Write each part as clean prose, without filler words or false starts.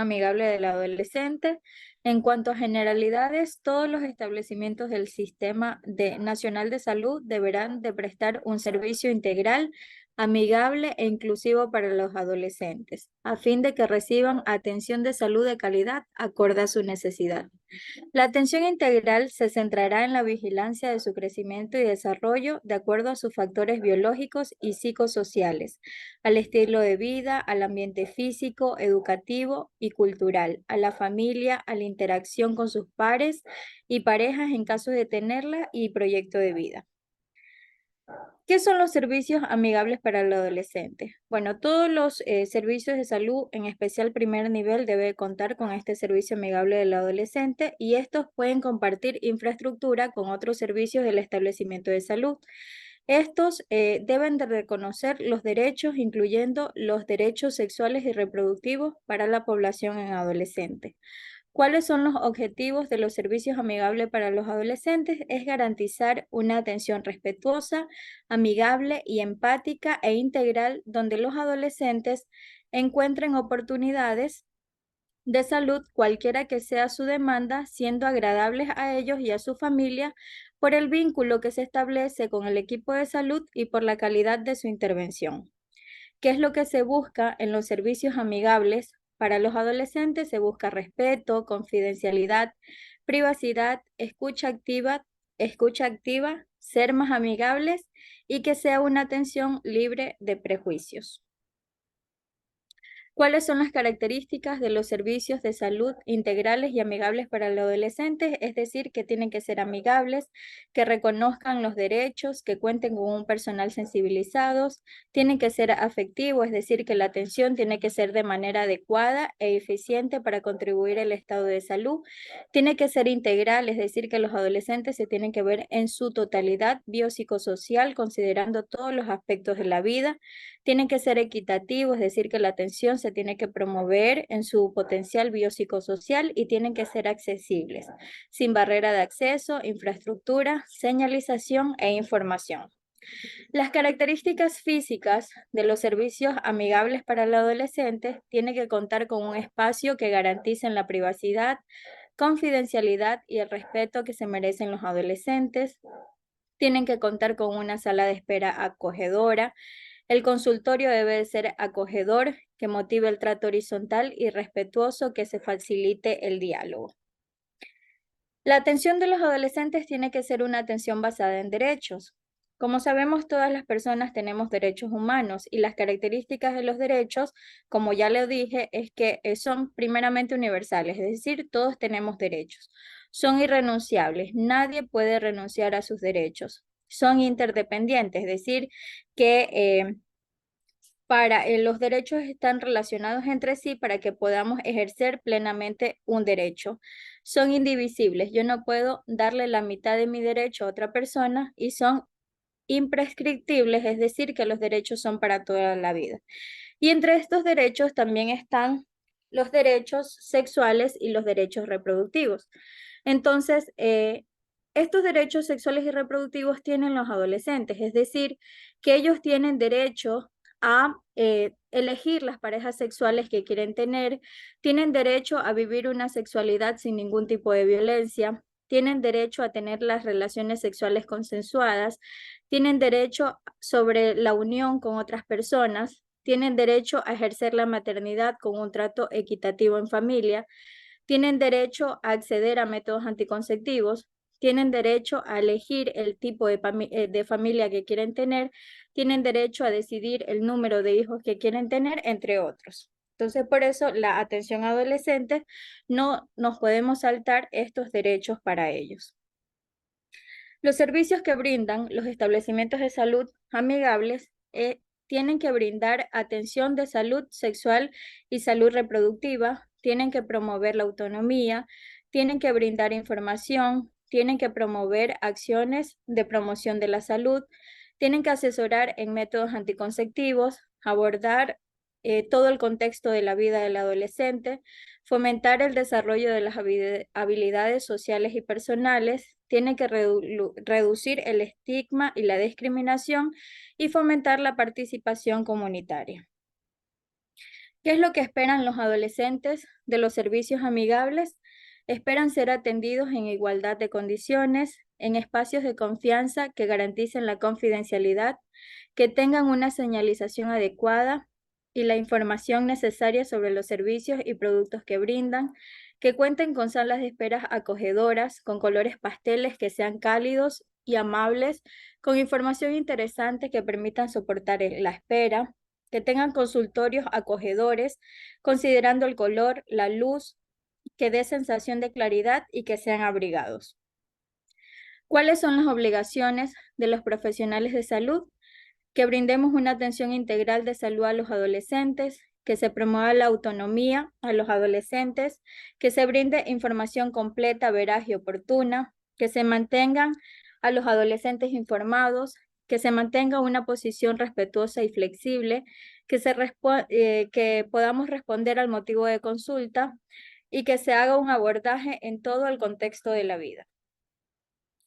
amigable del adolescente. En cuanto a generalidades, todos los establecimientos del Nacional de Salud deberán de prestar un servicio integral, amigable e inclusivo para los adolescentes, a fin de que reciban atención de salud de calidad acorde a su necesidad. La atención integral se centrará en la vigilancia de su crecimiento y desarrollo de acuerdo a sus factores biológicos y psicosociales, al estilo de vida, al ambiente físico, educativo y cultural, a la familia, a la interacción con sus pares y parejas en caso de tenerla y proyecto de vida. ¿Qué son los servicios amigables para el adolescente? Bueno, todos los servicios de salud, en especial primer nivel, debe contar con este servicio amigable del adolescente y estos pueden compartir infraestructura con otros servicios del establecimiento de salud. Estos deben de reconocer los derechos, incluyendo los derechos sexuales y reproductivos para la población en adolescente. ¿Cuáles son los objetivos de los servicios amigables para los adolescentes? Es garantizar una atención respetuosa, amigable y empática e integral donde los adolescentes encuentren oportunidades de salud, cualquiera que sea su demanda, siendo agradables a ellos y a su familia por el vínculo que se establece con el equipo de salud y por la calidad de su intervención. ¿Qué es lo que se busca en los servicios amigables? Para los adolescentes se busca respeto, confidencialidad, privacidad, escucha activa, ser más amigables y que sea una atención libre de prejuicios. ¿Cuáles son las características de los servicios de salud integrales y amigables para el adolescente? Es decir, que tienen que ser amigables, que reconozcan los derechos, que cuenten con un personal sensibilizados, tienen que ser afectivos, es decir, que la atención tiene que ser de manera adecuada e eficiente para contribuir al estado de salud, tiene que ser integral, es decir, que los adolescentes se tienen que ver en su totalidad biopsicosocial, considerando todos los aspectos de la vida, tienen que ser equitativos, es decir, que la atención se tiene que promover en su potencial biopsicosocial y tienen que ser accesibles, sin barrera de acceso, infraestructura, señalización e información. Las características físicas de los servicios amigables para el adolescente tienen que contar con un espacio que garantice la privacidad, confidencialidad y el respeto que se merecen los adolescentes. Tienen que contar con una sala de espera acogedora. El consultorio debe de ser acogedor, que motive el trato horizontal y respetuoso, que se facilite el diálogo. La atención de los adolescentes tiene que ser una atención basada en derechos. Como sabemos, todas las personas tenemos derechos humanos y las características de los derechos, como ya le dije, es que son primeramente universales, es decir, todos tenemos derechos. Son irrenunciables, nadie puede renunciar a sus derechos. Son interdependientes, es decir, que los derechos están relacionados entre sí para que podamos ejercer plenamente un derecho. Son indivisibles. Yo no puedo darle la mitad de mi derecho a otra persona y son imprescriptibles, es decir, que los derechos son para toda la vida. Y entre estos derechos también están los derechos sexuales y los derechos reproductivos. Entonces, estos derechos sexuales y reproductivos tienen los adolescentes, es decir, que ellos tienen derecho a elegir las parejas sexuales que quieren tener, tienen derecho a vivir una sexualidad sin ningún tipo de violencia, tienen derecho a tener las relaciones sexuales consensuadas, tienen derecho sobre la unión con otras personas, tienen derecho a ejercer la maternidad con un trato equitativo en familia, tienen derecho a acceder a métodos anticonceptivos, tienen derecho a elegir el tipo de familia que quieren tener, tienen derecho a decidir el número de hijos que quieren tener, entre otros. Entonces, por eso la atención a adolescentes no nos podemos saltar estos derechos para ellos. Los servicios que brindan los establecimientos de salud amigables tienen que brindar atención de salud sexual y salud reproductiva, tienen que promover la autonomía, tienen que brindar información, tienen que promover acciones de promoción de la salud, tienen que asesorar en métodos anticonceptivos, abordar todo el contexto de la vida del adolescente, fomentar el desarrollo de las habilidades sociales y personales, tiene que reducir el estigma y la discriminación y fomentar la participación comunitaria. ¿Qué es lo que esperan los adolescentes de los servicios amigables? Esperan ser atendidos en igualdad de condiciones, en espacios de confianza que garanticen la confidencialidad, que tengan una señalización adecuada y la información necesaria sobre los servicios y productos que brindan, que cuenten con salas de espera acogedoras, con colores pasteles que sean cálidos y amables, con información interesante que permitan soportar la espera, que tengan consultorios acogedores, considerando el color, la luz, que dé sensación de claridad y que sean abrigados. ¿Cuáles son las obligaciones de los profesionales de salud? Que brindemos una atención integral de salud a los adolescentes, que se promueva la autonomía a los adolescentes, que se brinde información completa, veraz y oportuna, que se mantengan a los adolescentes informados, que se mantenga una posición respetuosa y flexible, que podamos responder al motivo de consulta y que se haga un abordaje en todo el contexto de la vida,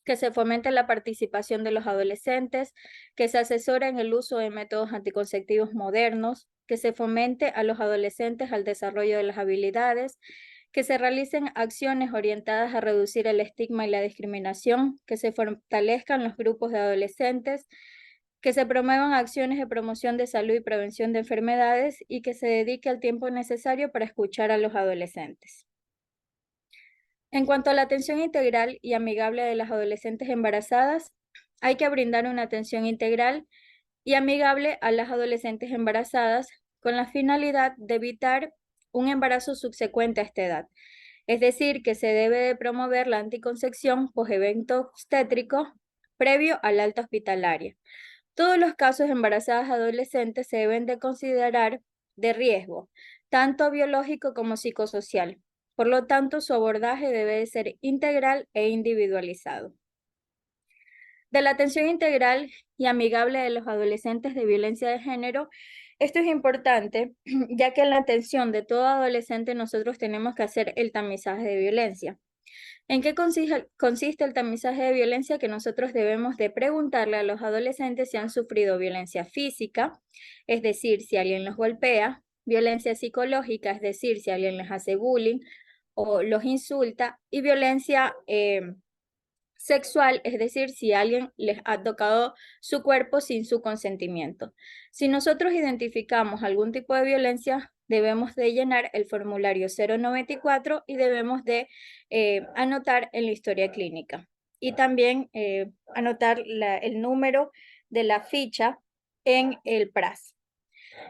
que se fomente la participación de los adolescentes, que se asesore en el uso de métodos anticonceptivos modernos, que se fomente a los adolescentes al desarrollo de las habilidades, que se realicen acciones orientadas a reducir el estigma y la discriminación, que se fortalezcan los grupos de adolescentes, que se promuevan acciones de promoción de salud y prevención de enfermedades y que se dedique el tiempo necesario para escuchar a los adolescentes. En cuanto a la atención integral y amigable de las adolescentes embarazadas, hay que brindar una atención integral y amigable a las adolescentes embarazadas con la finalidad de evitar un embarazo subsecuente a esta edad. Es decir, que se debe de promover la anticoncepción post-evento obstétrico previo al alta hospitalaria. Todos los casos de embarazadas adolescentes se deben de considerar de riesgo, tanto biológico como psicosocial. Por lo tanto, su abordaje debe de ser integral e individualizado. De la atención integral y amigable de los adolescentes de violencia de género, esto es importante, ya que en la atención de todo adolescente nosotros tenemos que hacer el tamizaje de violencia. ¿En qué consiste el tamizaje de violencia? Que nosotros debemos de preguntarle a los adolescentes si han sufrido violencia física, es decir, si alguien los golpea, violencia psicológica, es decir, si alguien les hace bullying o los insulta, y violencia sexual, es decir, si alguien les ha tocado su cuerpo sin su consentimiento. Si nosotros identificamos algún tipo de violencia, debemos de llenar el formulario 094 y debemos de anotar en la historia clínica. Y también anotar el número de la ficha en el PRAS.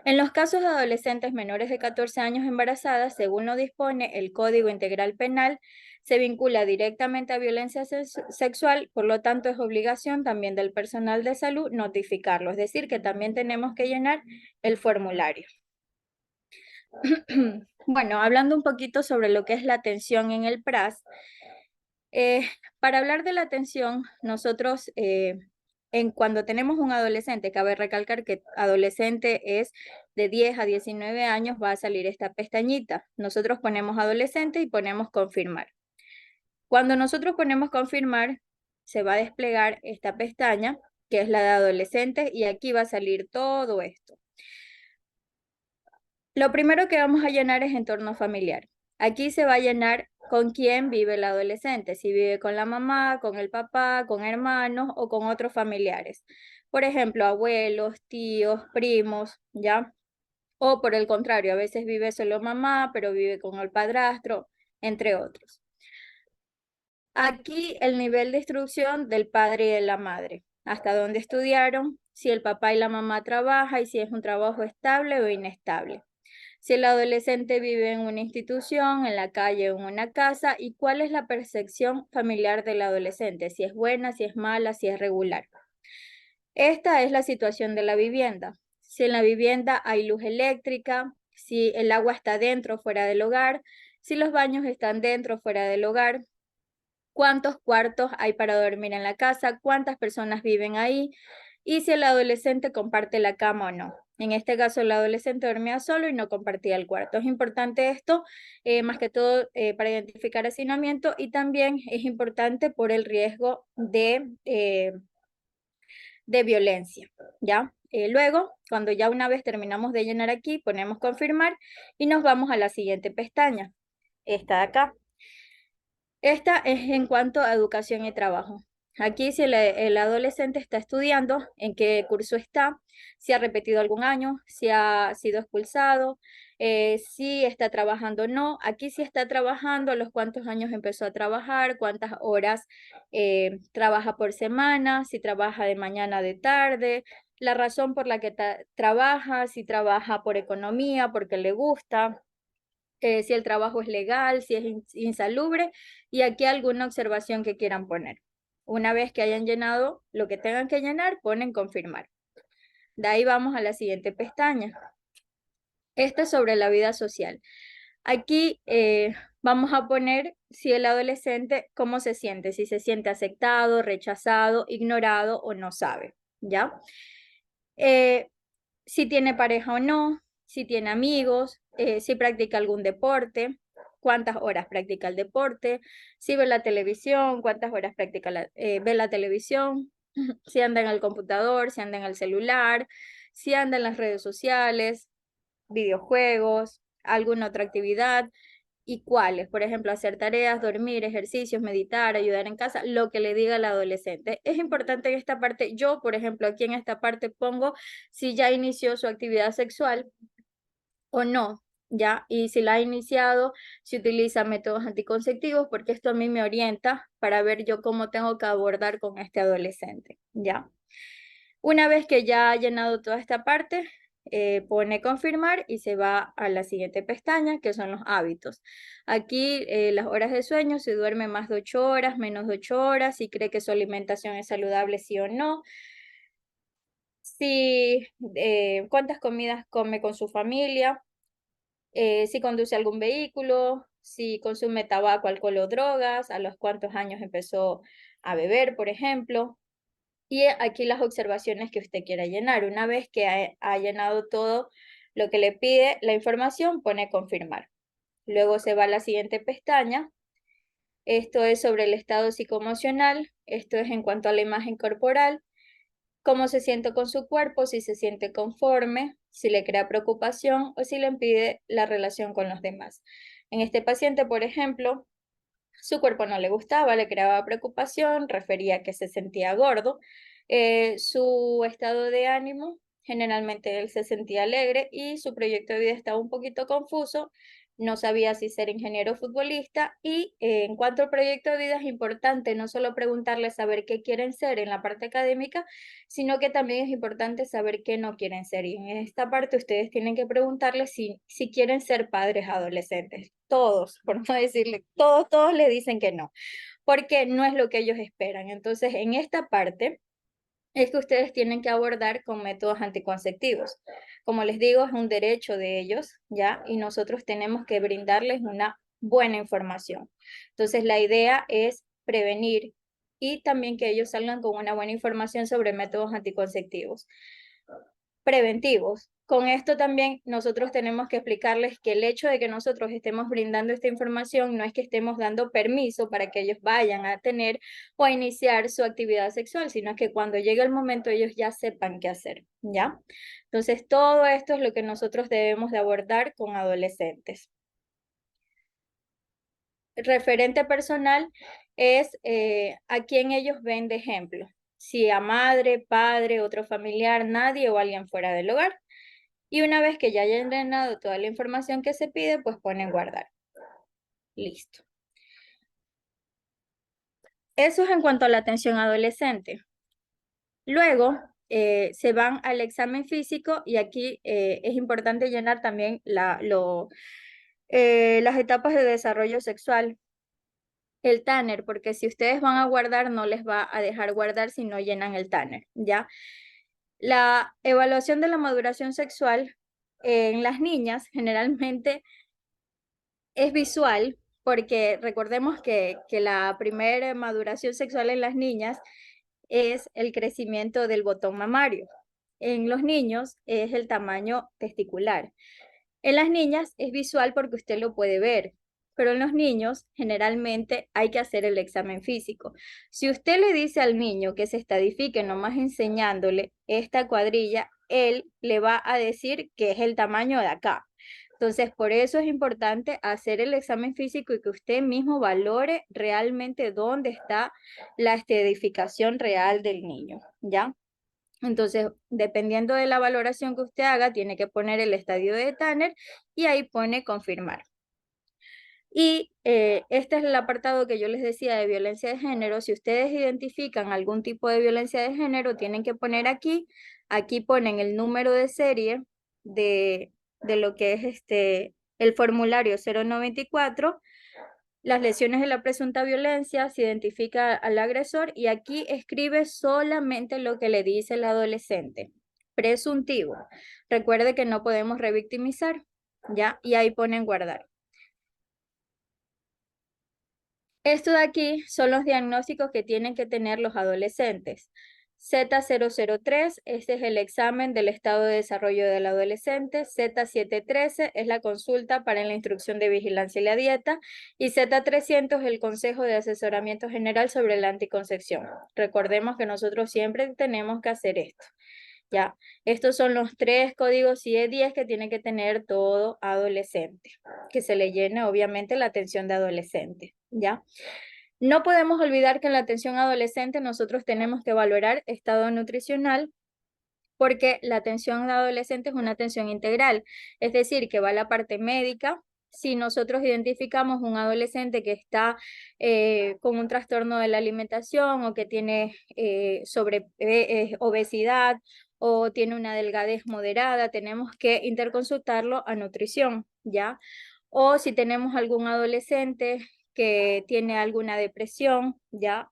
En los casos de adolescentes menores de 14 años embarazadas, según lo dispone el Código Integral Penal, se vincula directamente a violencia sexual, por lo tanto es obligación también del personal de salud notificarlo, es decir, que también tenemos que llenar el formulario. Bueno, hablando un poquito sobre lo que es la atención en el PRAS, para hablar de la atención, nosotros cuando tenemos un adolescente, cabe recalcar que adolescente es de 10 a 19 años, va a salir esta pestañita. Nosotros ponemos adolescente y ponemos confirmar. Cuando nosotros ponemos confirmar, se va a desplegar esta pestaña, que es la de adolescentes, y aquí va a salir todo esto. Lo primero que vamos a llenar es entorno familiar. Aquí se va a llenar con quién vive el adolescente, si vive con la mamá, con el papá, con hermanos o con otros familiares. Por ejemplo, abuelos, tíos, primos, ¿ya? O por el contrario, a veces vive solo mamá, pero vive con el padrastro, entre otros. Aquí el nivel de instrucción del padre y de la madre, hasta dónde estudiaron, si el papá y la mamá trabajan y si es un trabajo estable o inestable. Si el adolescente vive en una institución, en la calle o en una casa, y cuál es la percepción familiar del adolescente, si es buena, si es mala, si es regular. Esta es la situación de la vivienda. Si en la vivienda hay luz eléctrica, si el agua está dentro o fuera del hogar, si los baños están dentro o fuera del hogar, cuántos cuartos hay para dormir en la casa, cuántas personas viven ahí y si el adolescente comparte la cama o no. En este caso, el adolescente dormía solo y no compartía el cuarto. Es importante esto, más que todo para identificar hacinamiento y también es importante por el riesgo de violencia, ¿ya? Luego, cuando ya una vez terminamos de llenar aquí, ponemos confirmar y nos vamos a la siguiente pestaña, esta de acá. Esta es en cuanto a educación y trabajo. Aquí si el adolescente está estudiando, en qué curso está, si ha repetido algún año, si ha sido expulsado, si está trabajando o no. Aquí si está trabajando, los cuántos años empezó a trabajar, cuántas horas trabaja por semana, si trabaja de mañana, de tarde, la razón por la que trabaja, si trabaja por economía, porque le gusta, si el trabajo es legal, si es insalubre, y aquí alguna observación que quieran poner. Una vez que hayan llenado lo que tengan que llenar, ponen confirmar. De ahí vamos a la siguiente pestaña. Esta es sobre la vida social. Aquí vamos a poner si el adolescente, cómo se siente, si se siente aceptado, rechazado, ignorado o no sabe, ¿ya? Si tiene pareja o no, si tiene amigos, si practica algún deporte, cuántas horas practica el deporte, si ve la televisión, cuántas horas ve la televisión, si anda en el computador, si anda en el celular, si anda en las redes sociales, videojuegos, alguna otra actividad y cuáles, por ejemplo, hacer tareas, dormir, ejercicios, meditar, ayudar en casa, lo que le diga al adolescente. Es importante en esta parte, yo, por ejemplo, aquí en esta parte pongo si ya inició su actividad sexual o no, ¿ya? Y si la ha iniciado, si utiliza métodos anticonceptivos, porque esto a mí me orienta para ver yo cómo tengo que abordar con este adolescente, ¿ya? Una vez que ya ha llenado toda esta parte, pone confirmar y se va a la siguiente pestaña, que son los hábitos. Aquí las horas de sueño, si duerme más de 8 horas, menos de 8 horas, si cree que su alimentación es saludable, sí o no, si cuántas comidas come con su familia, si conduce algún vehículo, si consume tabaco, alcohol o drogas, a los cuántos años empezó a beber, por ejemplo. Y aquí las observaciones que usted quiera llenar. Una vez que ha llenado todo lo que le pide la información, pone confirmar. Luego se va a la siguiente pestaña. Esto es sobre el estado psicoemocional. Esto es en cuanto a la imagen corporal. Cómo se siente con su cuerpo, si se siente conforme, si le crea preocupación o si le impide la relación con los demás. En este paciente, por ejemplo, su cuerpo no le gustaba, le creaba preocupación, refería que se sentía gordo. Su estado de ánimo, generalmente él se sentía alegre y su proyecto de vida estaba un poquito confuso. No sabía si ser ingeniero o futbolista. Y en cuanto al proyecto de vida es importante no solo preguntarles saber qué quieren ser en la parte académica, sino que también es importante saber qué no quieren ser. Y en esta parte ustedes tienen que preguntarles si quieren ser padres adolescentes. Todos, por no decirle, todos le dicen que no, porque no es lo que ellos esperan. Entonces, en esta parte es que ustedes tienen que abordar con métodos anticonceptivos. Como les digo, es un derecho de ellos, ¿ya? Y nosotros tenemos que brindarles una buena información. Entonces, la idea es prevenir y también que ellos salgan con una buena información sobre métodos anticonceptivos preventivos. Con esto también nosotros tenemos que explicarles que el hecho de que nosotros estemos brindando esta información no es que estemos dando permiso para que ellos vayan a tener o a iniciar su actividad sexual, sino que cuando llegue el momento ellos ya sepan qué hacer, ¿ya? Entonces, todo esto es lo que nosotros debemos de abordar con adolescentes. Referente personal es a quien ellos ven de ejemplo, si a madre, padre, otro familiar, nadie o alguien fuera del hogar. Y una vez que ya hayan llenado toda la información que se pide, pues ponen guardar. Listo. Eso es en cuanto a la atención adolescente. Luego se van al examen físico y aquí es importante llenar también las etapas de desarrollo sexual, el Tanner, porque si ustedes van a guardar, no les va a dejar guardar si no llenan el Tanner, ¿ya? La evaluación de la maduración sexual en las niñas generalmente es visual, porque recordemos que la primera maduración sexual en las niñas es el crecimiento del botón mamario. En los niños es el tamaño testicular. En las niñas es visual porque usted lo puede ver, pero en los niños generalmente hay que hacer el examen físico. Si usted le dice al niño que se estadifique nomás enseñándole esta cuadrilla, él le va a decir que es el tamaño de acá. Entonces, por eso es importante hacer el examen físico y que usted mismo valore realmente dónde está la estadificación real del niño, ¿ya? Entonces, dependiendo de la valoración que usted haga, tiene que poner el estadio de Tanner y ahí pone confirmar. Y este es el apartado que yo les decía de violencia de género. Si ustedes identifican algún tipo de violencia de género, tienen que poner aquí ponen el número de serie de lo que es el formulario 094, las lesiones de la presunta violencia, se identifica al agresor y aquí escribe solamente lo que le dice el adolescente. Presuntivo. Recuerde que no podemos revictimizar, ¿ya? Y ahí ponen guardar. Esto de aquí son los diagnósticos que tienen que tener los adolescentes. Z003, este es el examen del estado de desarrollo del adolescente. Z713 es la consulta para la instrucción de vigilancia y la dieta. Y Z300 es el consejo de asesoramiento general sobre la anticoncepción. Recordemos que nosotros siempre tenemos que hacer esto. Ya, estos son los 3 códigos CIE-10 que tiene que tener todo adolescente, que se le llene obviamente la atención de adolescente, ¿ya? No podemos olvidar que en la atención adolescente nosotros tenemos que valorar estado nutricional, porque la atención de adolescente es una atención integral, es decir, que va la parte médica. Si nosotros identificamos un adolescente que está con un trastorno de la alimentación o que tiene obesidad o tiene una delgadez moderada, tenemos que interconsultarlo a nutrición, ¿ya? O si tenemos algún adolescente que tiene alguna depresión, ¿ya?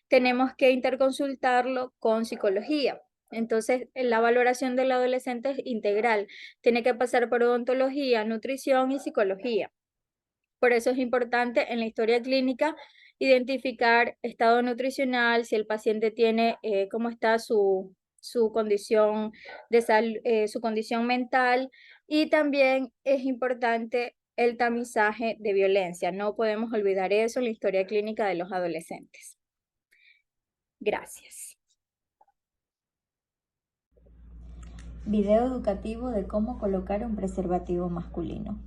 Tenemos que interconsultarlo con psicología. Entonces, la valoración del adolescente es integral. Tiene que pasar por odontología, nutrición y psicología. Por eso es importante en la historia clínica identificar estado nutricional, si el paciente tiene, cómo está su condición su condición mental, y también es importante el tamizaje de violencia. No podemos olvidar eso en la historia clínica de los adolescentes. Gracias. Video educativo de cómo colocar un preservativo masculino.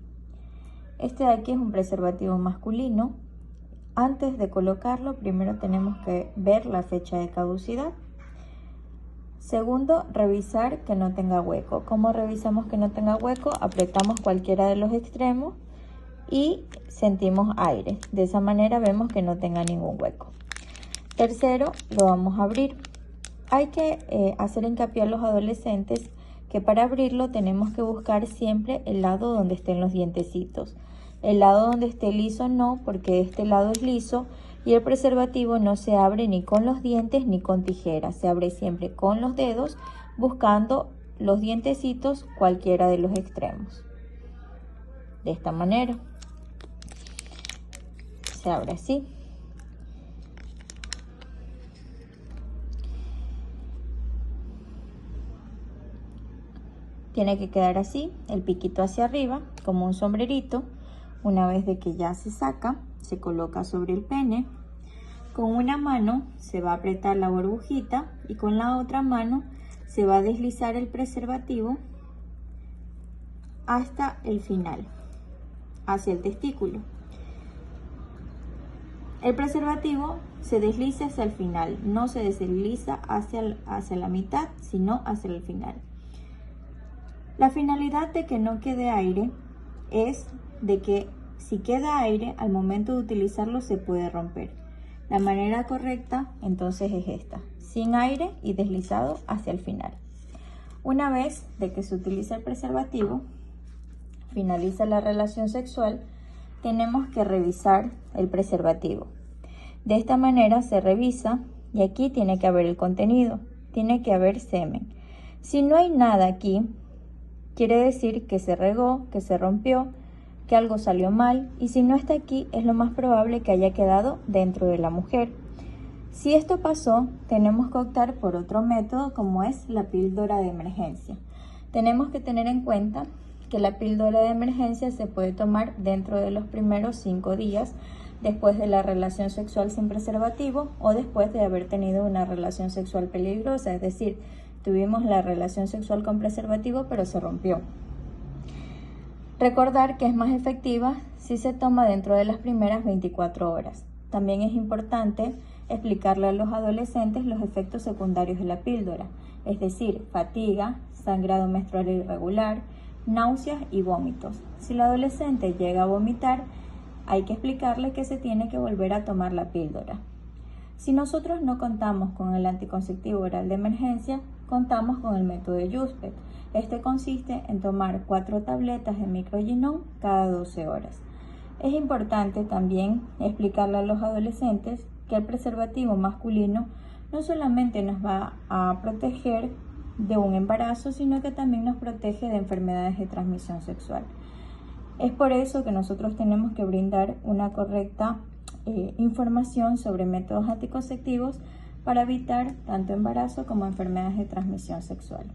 Este de aquí es un preservativo masculino. Antes de colocarlo, primero tenemos que ver la fecha de caducidad. Segundo, revisar que no tenga hueco. ¿Cómo revisamos que no tenga hueco? Apretamos cualquiera de los extremos y sentimos aire. De esa manera vemos que no tenga ningún hueco. Tercero, lo vamos a abrir. Hay que hacer hincapié a los adolescentes que para abrirlo tenemos que buscar siempre el lado donde estén los dientecitos. El lado donde esté liso no, porque este lado es liso y el preservativo no se abre ni con los dientes ni con tijeras. Se abre siempre con los dedos buscando los dientecitos cualquiera de los extremos. De esta manera. Se abre así. Tiene que quedar así, el piquito hacia arriba, como un sombrerito. Una vez de que ya se saca, se coloca sobre el pene. Con una mano se va a apretar la burbujita y con la otra mano se va a deslizar el preservativo hasta el final, hacia el testículo. El preservativo se desliza hacia el final, no se desliza hacia la mitad, sino hacia el final. La finalidad de que no quede aire es de que si queda aire, al momento de utilizarlo se puede romper. La manera correcta entonces es esta, sin aire y deslizado hacia el final. Una vez de que se utiliza el preservativo, finaliza la relación sexual, tenemos que revisar el preservativo. De esta manera se revisa y aquí tiene que haber el contenido, tiene que haber semen. Si no hay nada aquí, quiere decir que se regó, que se rompió, que algo salió mal, y si no está aquí es lo más probable que haya quedado dentro de la mujer. Si esto pasó, tenemos que optar por otro método como es la píldora de emergencia. Tenemos que tener en cuenta que la píldora de emergencia se puede tomar dentro de los primeros 5 días después de la relación sexual sin preservativo o después de haber tenido una relación sexual peligrosa, es decir, tuvimos la relación sexual con preservativo, pero se rompió. Recordar que es más efectiva si se toma dentro de las primeras 24 horas. También es importante explicarle a los adolescentes los efectos secundarios de la píldora, es decir, fatiga, sangrado menstrual irregular, náuseas y vómitos. Si el adolescente llega a vomitar, hay que explicarle que se tiene que volver a tomar la píldora. Si nosotros no contamos con el anticonceptivo oral de emergencia, contamos con el método de Yuspet. Este consiste en tomar 4 tabletas de microginón cada 12 horas. Es importante también explicarle a los adolescentes que el preservativo masculino no solamente nos va a proteger de un embarazo, sino que también nos protege de enfermedades de transmisión sexual. Es por eso que nosotros tenemos que brindar una correcta información sobre métodos anticonceptivos para evitar tanto embarazo como enfermedades de transmisión sexual.